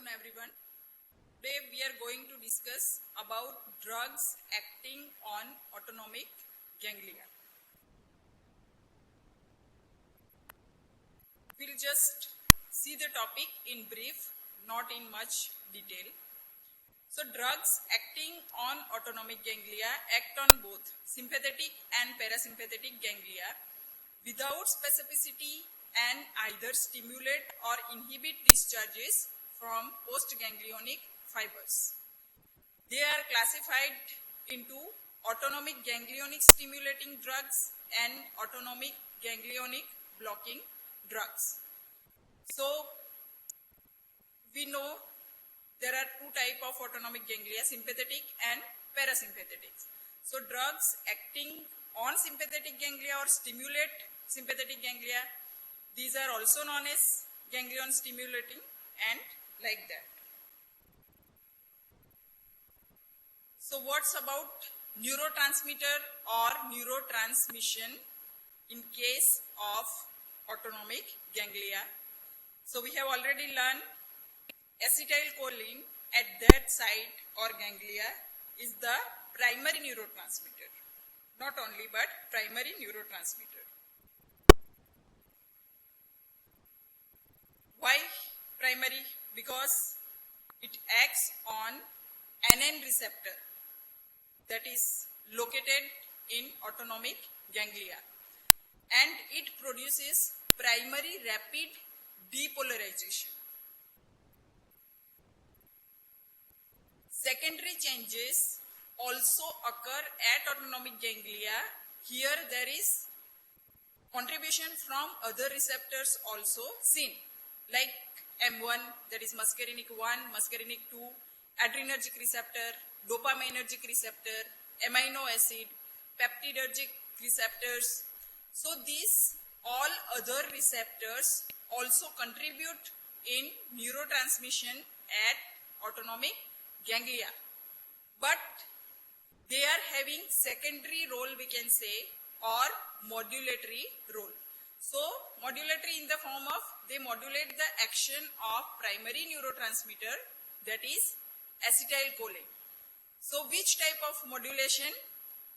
everyone. Today we are going to discuss about drugs acting on autonomic ganglia. We'll just see the topic in brief, not in much detail. So drugs acting on autonomic ganglia act on both sympathetic and parasympathetic ganglia without specificity and either stimulate or inhibit discharges from postganglionic fibers. They are classified into autonomic ganglionic stimulating drugs and autonomic ganglionic blocking drugs. So we know there are two types of autonomic ganglia, sympathetic and parasympathetic. So drugs acting on sympathetic ganglia or stimulate sympathetic ganglia, these are also known as ganglion stimulating and like that. So what's about neurotransmitter or neurotransmission in case of autonomic ganglia? So we have already learned acetylcholine at that site or ganglia is the primary neurotransmitter. Not only but primary neurotransmitter. Why primary? Because it acts on NN receptor that is located in autonomic ganglia and it produces primary rapid depolarization. Secondary changes also occur at autonomic ganglia. Here there is contribution from other receptors also seen, like M1, that is muscarinic 1, muscarinic 2, adrenergic receptor, dopaminergic receptor, amino acid, peptidergic receptors. So these all other receptors also contribute in neurotransmission at autonomic ganglia. But they are having secondary role, we can say, or modulatory role. So modulatory in the form of they modulate the action of primary neurotransmitter, that is acetylcholine. So which type of modulation?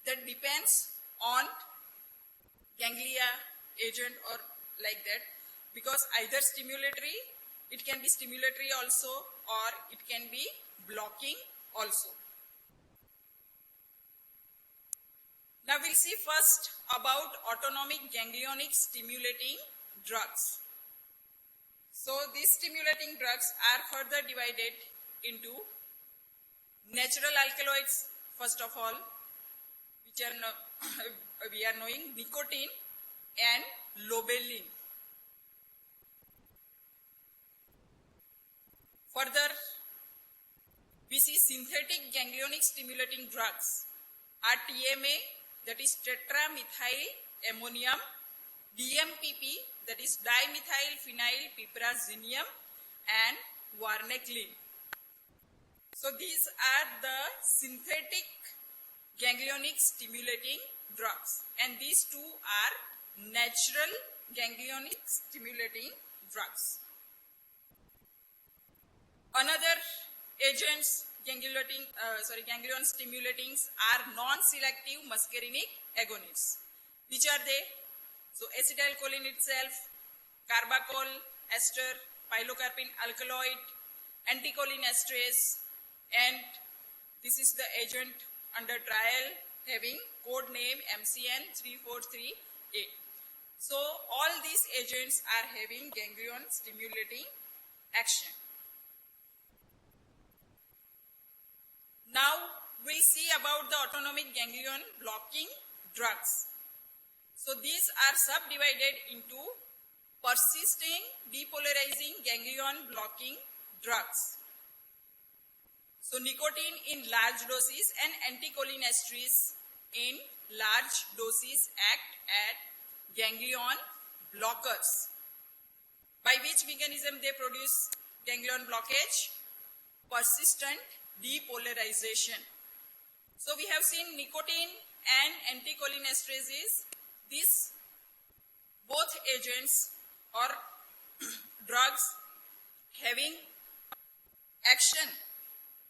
That depends on ganglia agent or like that, because either stimulatory, it can be stimulatory also, or it can be blocking also. Now we'll see first about autonomic ganglionic stimulating drugs. So these stimulating drugs are further divided into natural alkaloids, first of all, which are we are knowing nicotine and lobelin. Further, we see synthetic ganglionic stimulating drugs are TMA, that is tetramethyl ammonium, DMPP, that is dimethyl phenyl piperazinium, and varenicline. So these are the synthetic ganglionic stimulating drugs, and these two are natural ganglionic stimulating drugs. Another agents ganglion stimulatings are non-selective muscarinic agonists. Which are they? So acetylcholine itself, carbachol ester, pilocarpine alkaloid, anticholinesterase, and this is the agent under trial having code name MCN 3438. So all these agents are having ganglion stimulating action. Now we'll see about the autonomic ganglion blocking drugs. So these are subdivided into persisting depolarizing ganglion blocking drugs. So nicotine in large doses and anticholinesterase in large doses act at ganglion blockers. By which mechanism they produce ganglion blockage? Persistent depolarization. So we have seen nicotine and anticholinesterases. These both agents or drugs having action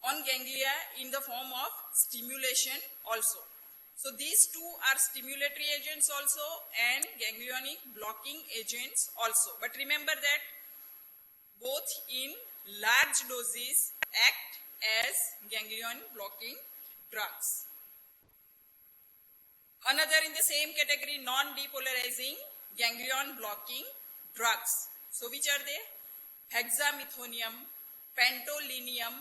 on ganglia in the form of stimulation also. So these two are stimulatory agents also and ganglionic blocking agents also. But remember that both in large doses act as ganglion blocking drugs. Another in the same category, non-depolarizing ganglion blocking drugs. So which are they? Hexamethonium, pantolinium,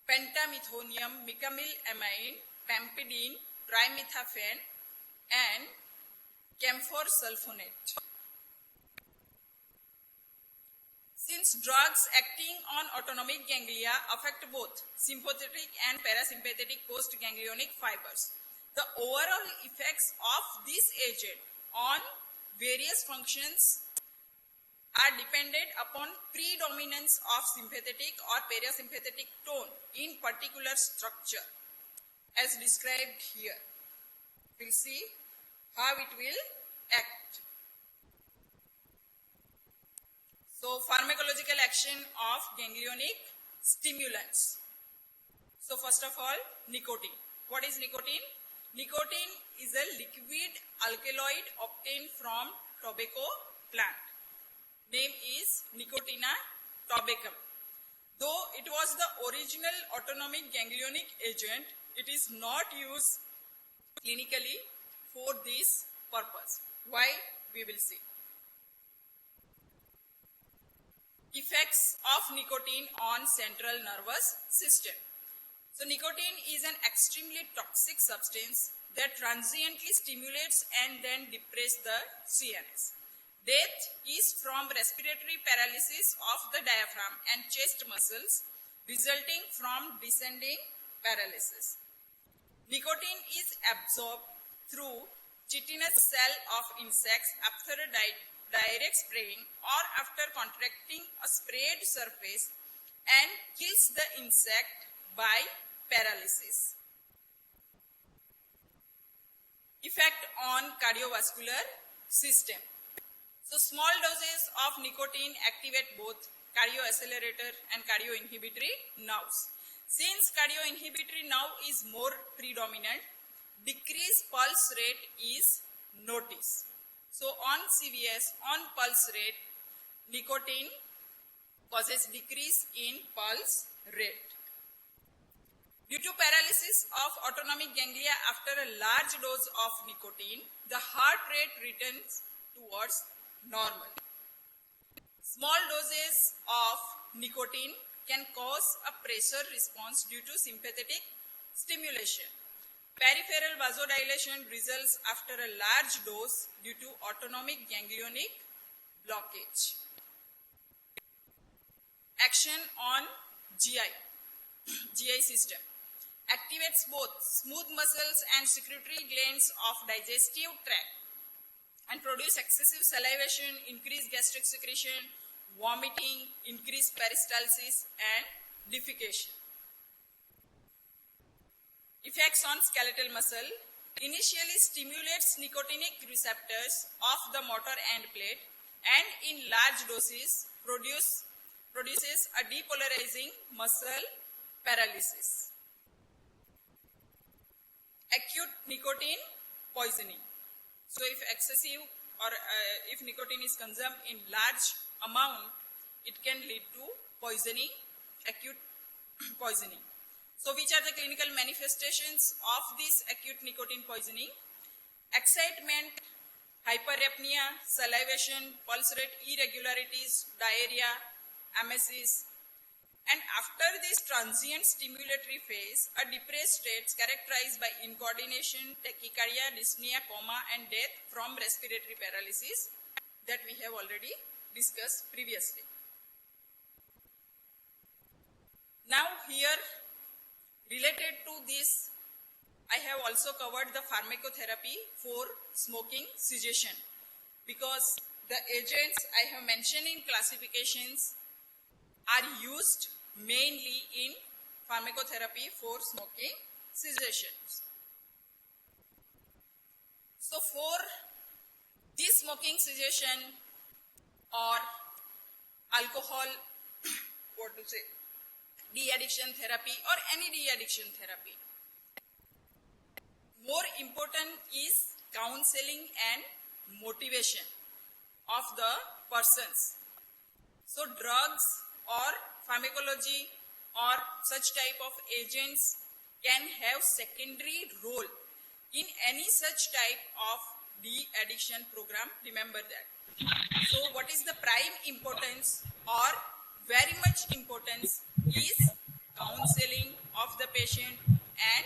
pentamethonium, mecamylamine, pampidine, trimethophan and camphor sulfonate. Since drugs acting on autonomic ganglia affect both sympathetic and parasympathetic postganglionic fibers, the overall effects of this agent on various functions are dependent upon predominance of sympathetic or parasympathetic tone in particular structure as described here. We'll see how it will act. So, pharmacological action of ganglionic stimulants. So, first of all, nicotine. What is nicotine? Nicotine is a liquid alkaloid obtained from tobacco plant. Name is Nicotina tabacum. Though it was the original autonomic ganglionic agent, it is not used clinically for this purpose. Why? We will see. Effects of nicotine on central nervous system. So nicotine is an extremely toxic substance that transiently stimulates and then depresses the CNS. Death is from respiratory paralysis of the diaphragm and chest muscles resulting from descending paralysis. Nicotine is absorbed through chitinous cell of insects after a direct spraying or after contracting a sprayed surface and kills the insect by paralysis. Effect on cardiovascular system. So small doses of nicotine activate both cardioaccelerator and cardioinhibitory nerves. Since cardioinhibitory nerve is more predominant, decreased pulse rate is noticed. So on CVS, on pulse rate, nicotine causes decrease in pulse rate. Due to paralysis of autonomic ganglia after a large dose of nicotine, the heart rate returns towards normal. Small doses of nicotine can cause a pressure response due to sympathetic stimulation. Peripheral vasodilation results after a large dose due to autonomic ganglionic blockage. Action on GI system. Activates both smooth muscles and secretory glands of digestive tract and produce excessive salivation, increased gastric secretion, vomiting, increased peristalsis and defecation. Effects on skeletal muscle. Initially stimulates nicotinic receptors of the motor end plate and in large doses produces a depolarizing muscle paralysis. Acute nicotine poisoning. So if excessive or if nicotine is consumed in large amount, it can lead to poisoning, acute poisoning. So which are the clinical manifestations of this acute nicotine poisoning? Excitement, hyperapnea, salivation, pulse rate irregularities, diarrhea, emesis. And after this transient stimulatory phase, a depressed state characterized by incoordination, tachycardia, dyspnea, coma and death from respiratory paralysis that we have already discussed previously. Now here, related to this, I have also covered the pharmacotherapy for smoking cessation because the agents I have mentioned in classifications are used mainly in pharmacotherapy for smoking cessation. So for this smoking cessation or alcohol, de-addiction therapy or any de-addiction therapy. More important is counseling and motivation of the persons. So drugs or pharmacology or such type of agents can have secondary role in any such type of de-addiction program. Remember that. So what is the prime importance or very much importance is counseling of the patient and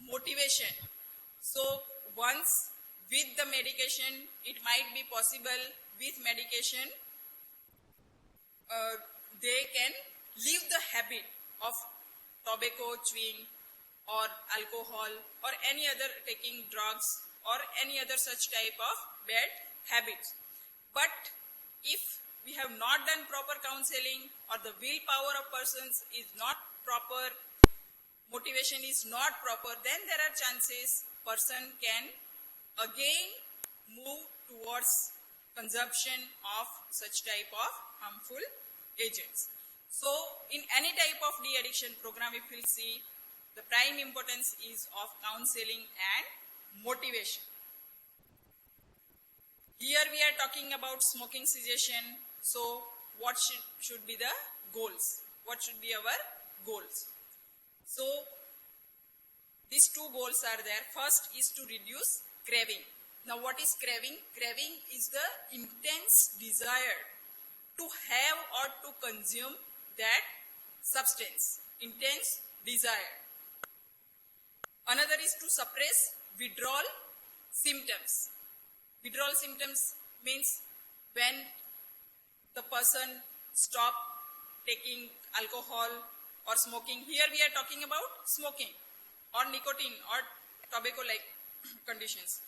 motivation. So once with the medication, it might be possible with medication, they can leave the habit of tobacco, chewing or alcohol or any other taking drugs or any other such type of bad habits. But if we have not done proper counseling or the willpower of persons is not proper, motivation is not proper, then there are chances person can again move towards consumption of such type of harmful agents. So in any type of de-addiction program, if we'll see, the prime importance is of counseling and motivation. Here we are talking about smoking cessation. So what should be the goals? What should be our goals? So these two goals are there. First is to reduce craving. Now what is craving? Craving is the intense desire to have or to consume that substance. Intense desire. Another is to suppress withdrawal symptoms. Withdrawal symptoms means when the person stop taking alcohol or smoking. Here we are talking about smoking or nicotine or tobacco like conditions.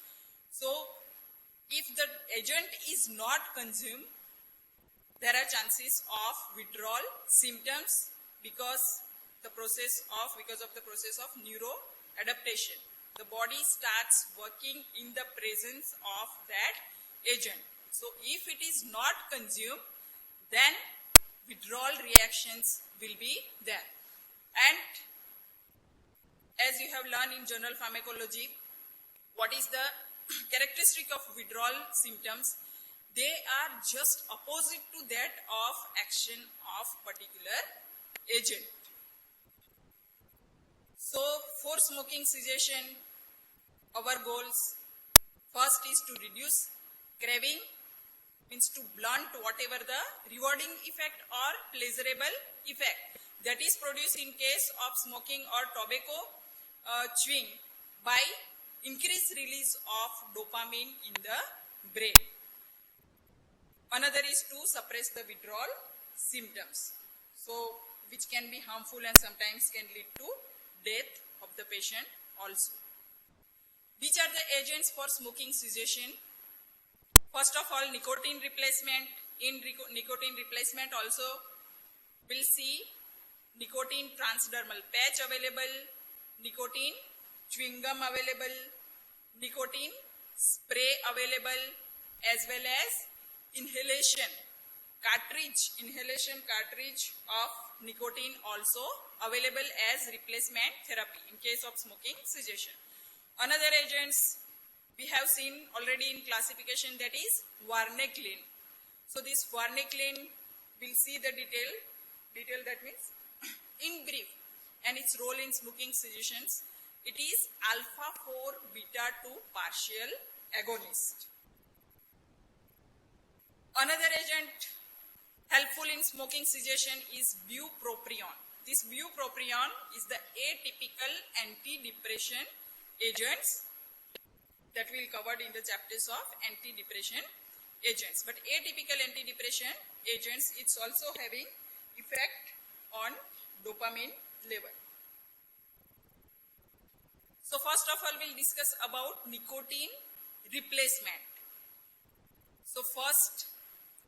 So if the agent is not consumed, there are chances of withdrawal symptoms because of the process of neuroadaptation. The body starts working in the presence of that agent. So if it is not consumed, then withdrawal reactions will be there. And as you have learned in general pharmacology, what is the characteristic of withdrawal symptoms? They are just opposite to that of action of particular agent. So for smoking cessation, our goals first is to reduce craving, means to blunt whatever the rewarding effect or pleasurable effect that is produced in case of smoking or tobacco chewing by increased release of dopamine in the brain. Another is to suppress the withdrawal symptoms, so which can be harmful and sometimes can lead to death of the patient also. Which are the agents for smoking cessation? First of all, nicotine replacement. In nicotine replacement also, we'll see nicotine transdermal patch available, nicotine chewing gum available, nicotine spray available, as well as inhalation cartridge of nicotine also available as replacement therapy in case of smoking cessation. Another agents we have seen already in classification, that is varenicline. So this varenicline, we'll see the detail that means in brief, and its role in smoking cessations. It is alpha 4 beta 2 partial agonist. Another agent helpful in smoking cessation is bupropion. This bupropion is the atypical antidepressant agents that we will cover in the chapters of antidepressant agents. But atypical antidepressant agents, it's also having effect on dopamine level. So first of all, we'll discuss about nicotine replacement. So first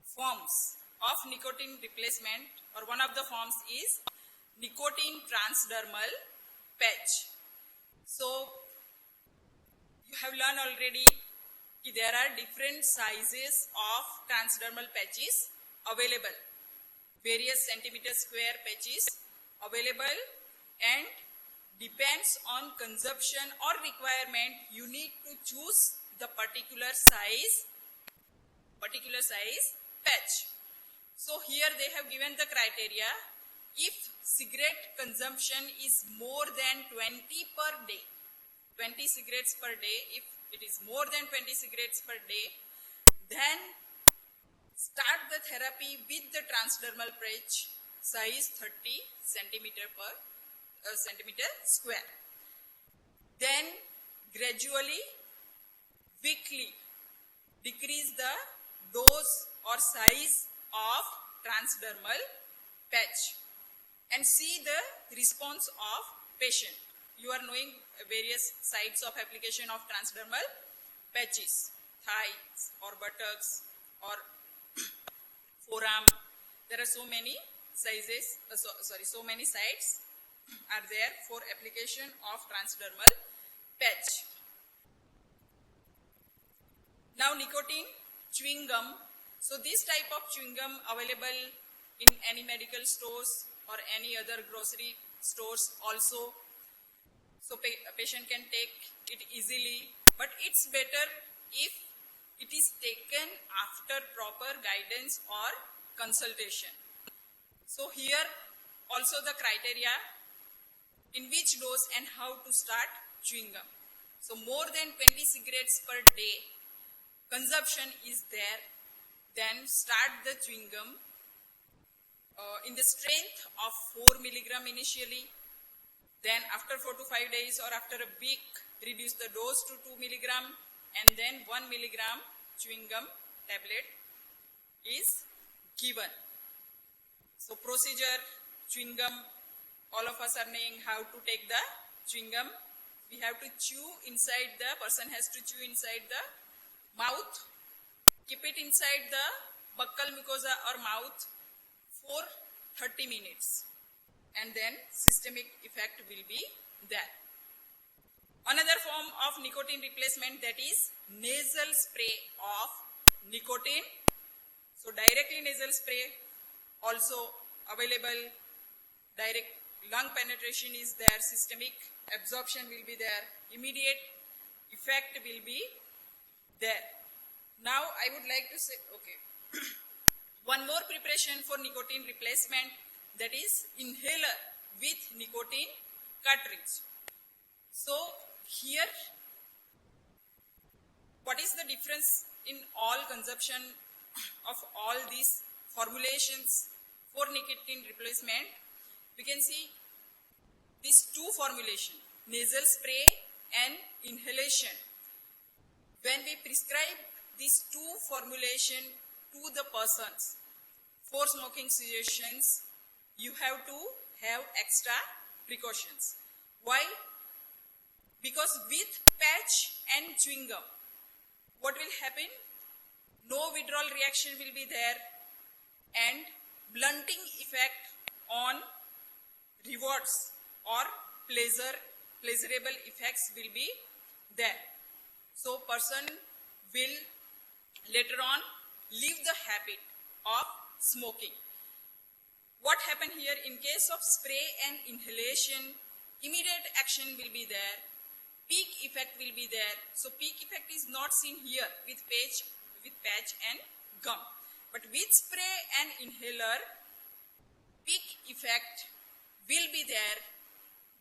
forms of nicotine replacement, or one of the forms, is nicotine transdermal patch. So you have learned already that there are different sizes of transdermal patches available. Various centimeter square patches available and depends on consumption or requirement. You need to choose the particular size patch. So here they have given the criteria. If cigarette consumption is more than 20 per day, 20 cigarettes per day, if it is more than 20 cigarettes per day, then start the therapy with the transdermal patch size 30 centimeter per centimeter square. Then gradually, weekly, decrease the dose or size of transdermal patch and see the response of patient. You are knowing various sites of application of transdermal patches, thighs or buttocks or forearm. There are so many sizes, so many sites are there for application of transdermal patch. Now nicotine chewing gum. So this type of chewing gum available in any medical stores or any other grocery stores also. So a patient can take it easily, but it's better if it is taken after proper guidance or consultation. So here also the criteria in which dose and how to start chewing gum. So more than 20 cigarettes per day consumption is there, then start the chewing gum in the strength of 4 milligram initially. Then after 4 to 5 days or after a week, reduce the dose to 2 milligram and then 1 milligram chewing gum tablet is given. So procedure, chewing gum, all of us are knowing how to take the chewing gum. We have to chew inside the, person has to chew inside the mouth, keep it inside the buccal mucosa or mouth for 30 minutes. And then systemic effect will be there. Another form of nicotine replacement, that is nasal spray of nicotine. So directly nasal spray also available. Direct lung penetration is there. Systemic absorption will be there. Immediate effect will be there. Now I would like to say, okay, one more preparation for nicotine replacement, that is inhaler with nicotine cartridge. So here, what is the difference in all consumption of all these formulations for nicotine replacement? We can see these two formulations, nasal spray and inhalation. When we prescribe these two formulations to the persons for smoking cessations, you have to have extra precautions. Why? Because with patch and chewing gum, what will happen? No withdrawal reaction will be there and blunting effect on rewards or pleasurable effects will be there. So person will later on leave the habit of smoking. What happened here in case of spray and inhalation, immediate action will be there, peak effect will be there. So peak effect is not seen here with patch and gum. But with spray and inhaler, peak effect will be there,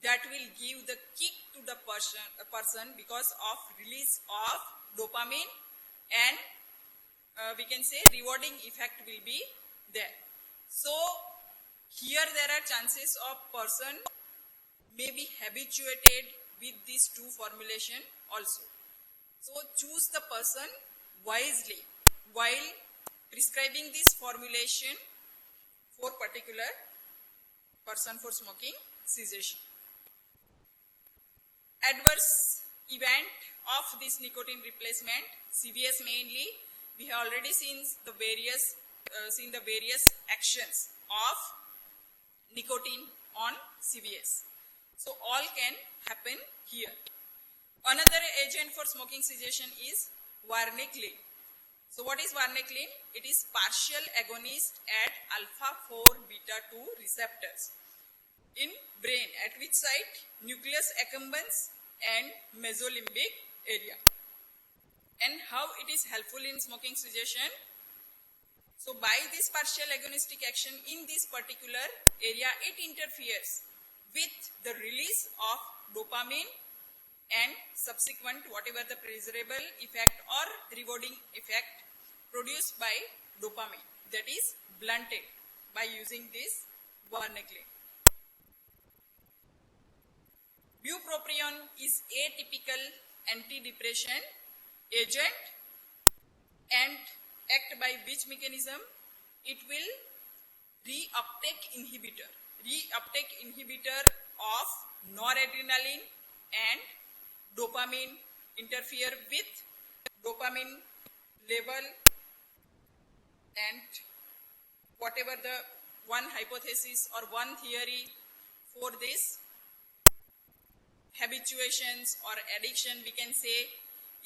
that will give the kick to the person because of release of dopamine and we can say rewarding effect will be there. So here there are chances of person may be habituated with these two formulation also. So choose the person wisely while prescribing this formulation for particular person for smoking cessation. Adverse event of this nicotine replacement, CVS mainly, we have already seen the various actions of nicotine on CVS. So all can happen here. Another agent for smoking cessation is varenicline. So what is varenicline? It is partial agonist at alpha 4 beta 2 receptors. in brain, at which site? Nucleus accumbens and mesolimbic area. And how it is helpful in smoking cessation? So by this partial agonistic action in this particular area, it interferes with the release of dopamine and subsequent whatever the pleasurable effect or rewarding effect produced by dopamine, that is blunted by using this varenicline. Bupropion is atypical antidepressant agent and act by which mechanism? It will reuptake inhibitor of noradrenaline and dopamine, interfere with dopamine level, and whatever the one hypothesis or one theory for this habituations or addiction we can say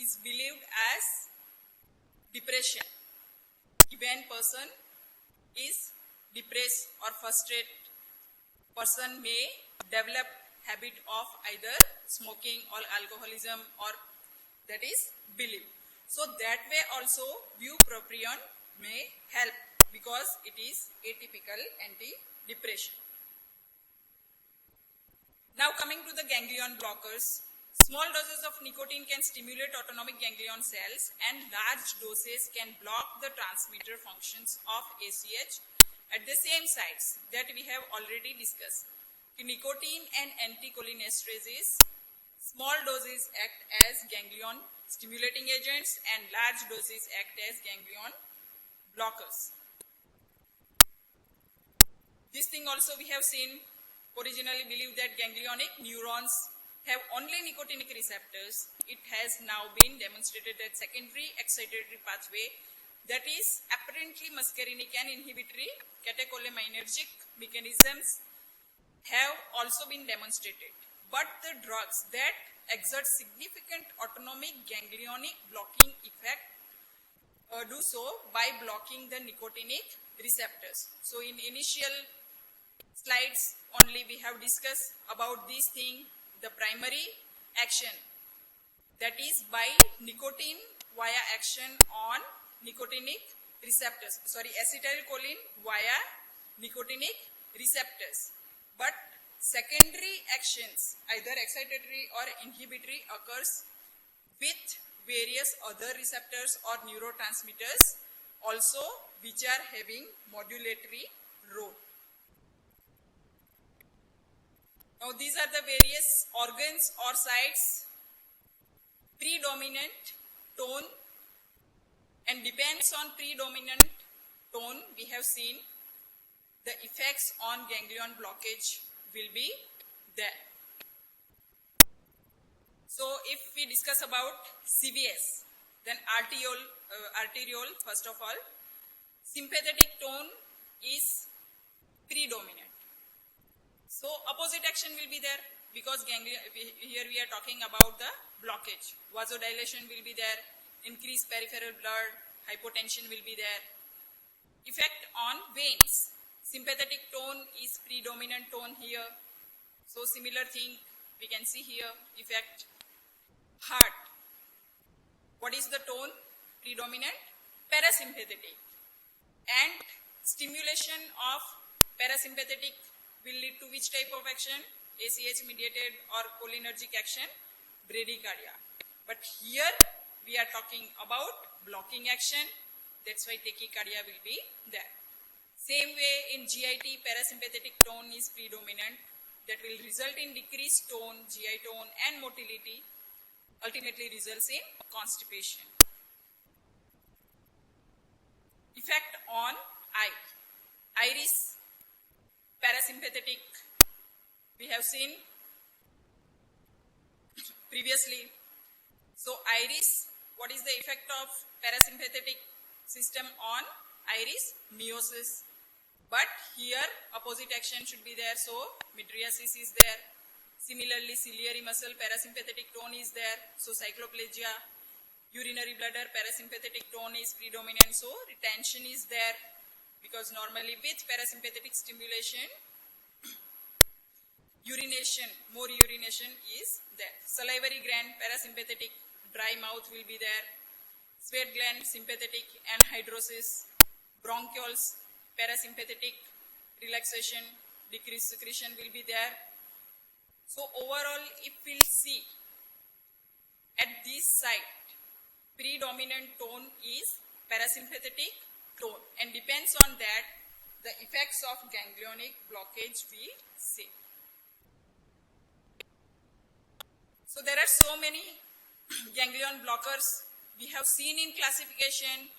is believed as depression. When person is depressed or frustrated, person may develop habit of either smoking or alcoholism, or that is believed. So that way also bupropion may help because it is atypical antidepressant. Now coming to the ganglion blockers. Small doses of nicotine can stimulate autonomic ganglion cells, and large doses can block the transmitter functions of ACH at the same sites that we have already discussed. Nicotine and anticholinergics, small doses act as ganglion stimulating agents and large doses act as ganglion blockers. This thing also we have seen, originally believed that ganglionic neurons have only nicotinic receptors. It has now been demonstrated that secondary excitatory pathway, that is apparently muscarinic and inhibitory catecholaminergic mechanisms, have also been demonstrated. But the drugs that exert significant autonomic ganglionic blocking effect do so by blocking the nicotinic receptors. So in initial slides only we have discussed about this thing, the primary action, that is by nicotine via action on nicotinic receptors, acetylcholine via nicotinic receptors. But secondary actions, either excitatory or inhibitory, occurs with various other receptors or neurotransmitters also, which are having modulatory role. Now these are the various organs or sites. Predominant tone, and depends on predominant tone we have seen the effects on ganglion blockage will be there. So if we discuss about CVS, then arteriole first of all, sympathetic tone is predominant. So opposite action will be there because ganglion, here we are talking about the blockage. Vasodilation will be there, increased peripheral blood, hypotension will be there. Effect on veins. Sympathetic tone is predominant tone here. So similar thing we can see here. Effect. Heart. What is the tone? Predominant? Parasympathetic. And stimulation of parasympathetic will lead to which type of action? ACH mediated or cholinergic action? Bradycardia. But here we are talking about blocking action. That's why tachycardia will be there. Same way in GIT, parasympathetic tone is predominant. That will result in decreased tone, GI tone and motility. Ultimately results in constipation. Effect on eye. Iris, parasympathetic, we have seen previously. So iris, what is the effect of parasympathetic system on iris? Meiosis. But here opposite action should be there, so mydriasis is there. Similarly, ciliary muscle parasympathetic tone is there, so cycloplegia. Urinary bladder parasympathetic tone is predominant, so retention is there, because normally with parasympathetic stimulation urination, more urination is there. Salivary gland, parasympathetic, dry mouth will be there. Sweat gland, sympathetic, anhydrosis. Bronchioles, parasympathetic, relaxation, decreased secretion will be there. So overall, if we'll see at this site, predominant tone is parasympathetic tone, and depends on that the effects of ganglionic blockage we see. So there are so many ganglion blockers we have seen in classification,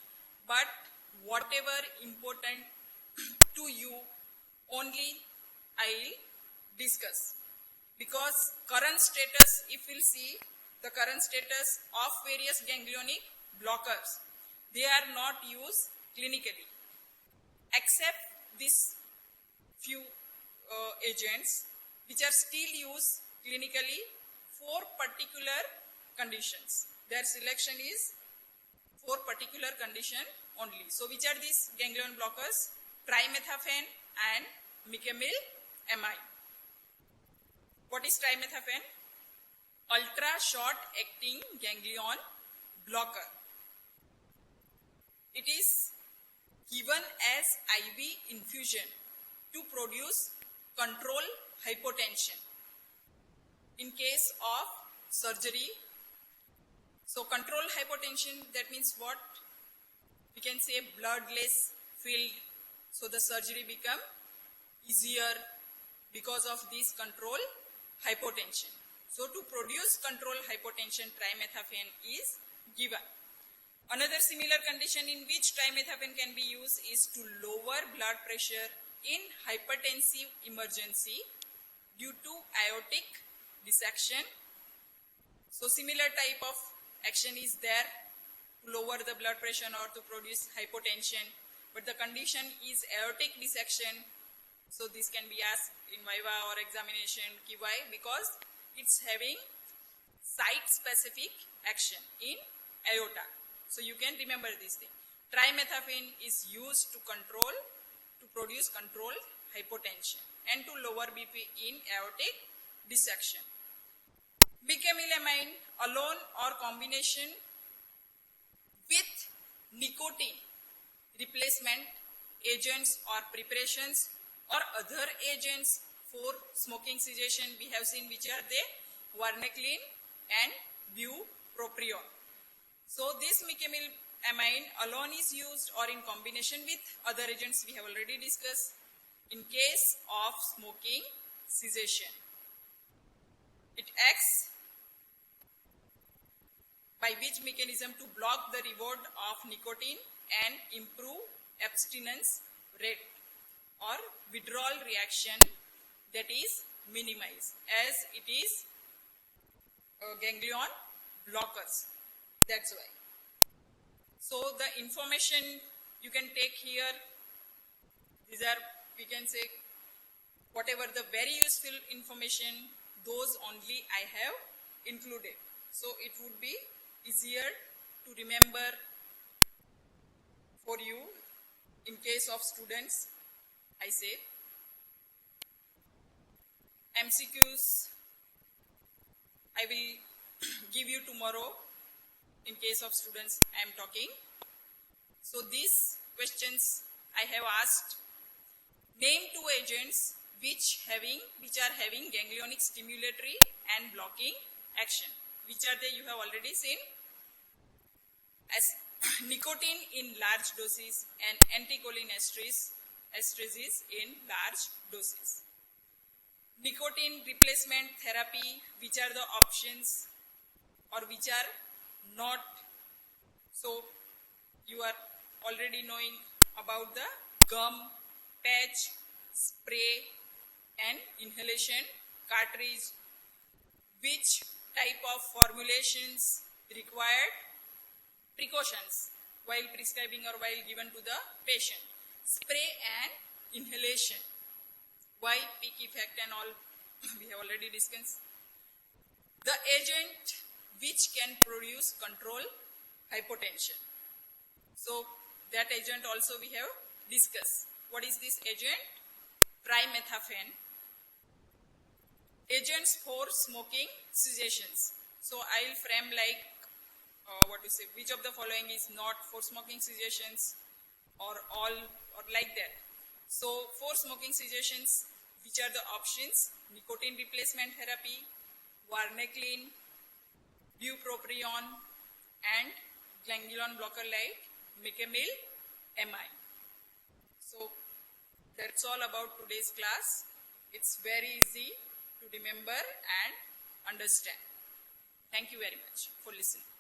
but whatever important to you only I will discuss, because current status, if we'll see the current status of various ganglionic blockers, they are not used clinically except these few agents which are still used clinically for particular conditions. Their selection is for particular condition only. So which are these ganglion blockers? Trimethophan and mecamyl-amine. What is trimethophan? Ultra short acting ganglion blocker. It is given as IV infusion to produce control hypotension in case of surgery. So control hypotension, that means what? We can say bloodless field. So the surgery become easier because of this control hypotension. So to produce control hypotension, trimethophan is given. Another similar condition in which trimethophan can be used is to lower blood pressure in hypertensive emergency due to aortic dissection. So similar type of action is there to lower the blood pressure or to produce hypotension, but the condition is aortic dissection. So this can be asked in viva or examination, why? Because it's having site-specific action in aorta. So you can remember this thing. Trimethophan is used to produce control hypotension and to lower BP in aortic dissection. Mecamyl-amine alone or combination with nicotine replacement agents or preparations or other agents for smoking cessation, we have seen which are they, varenicline and bupropion. So this mecamyl-amine alone is used or in combination with other agents we have already discussed in case of smoking cessation. It acts by which mechanism to block the reward of nicotine and improve abstinence rate or withdrawal reaction, that is minimized as it is ganglion blockers. That's why. So the information you can take here, these are, we can say, whatever the very useful information, those only I have included. So it would be easier to remember for you in case of students. I say MCQs I will give you tomorrow in case of students I am talking. So these questions I have asked. Name two agents which are having ganglionic stimulatory and blocking action. Which are they? You have already seen. As nicotine in large doses and anticholinesterase in large doses. Nicotine replacement therapy, which are the options or which are not. So you are already knowing about the gum, patch, spray and inhalation cartridge. Which type of formulations required? Precautions while prescribing or while given to the patient. Spray and inhalation. Why? Peak effect and all we have already discussed. The agent which can produce control hypotension. So that agent also we have discussed. What is this agent? Trimethophan. agents for smoking cessations. So I'll frame like which of the following is not for smoking cessations, or all, or like that. So for smoking cessations, which are the options? Nicotine replacement therapy, varenicline, bupropion, and ganglion blocker like Mecamil MI. So that's all about today's class. It's very easy to remember and understand. Thank you very much for listening.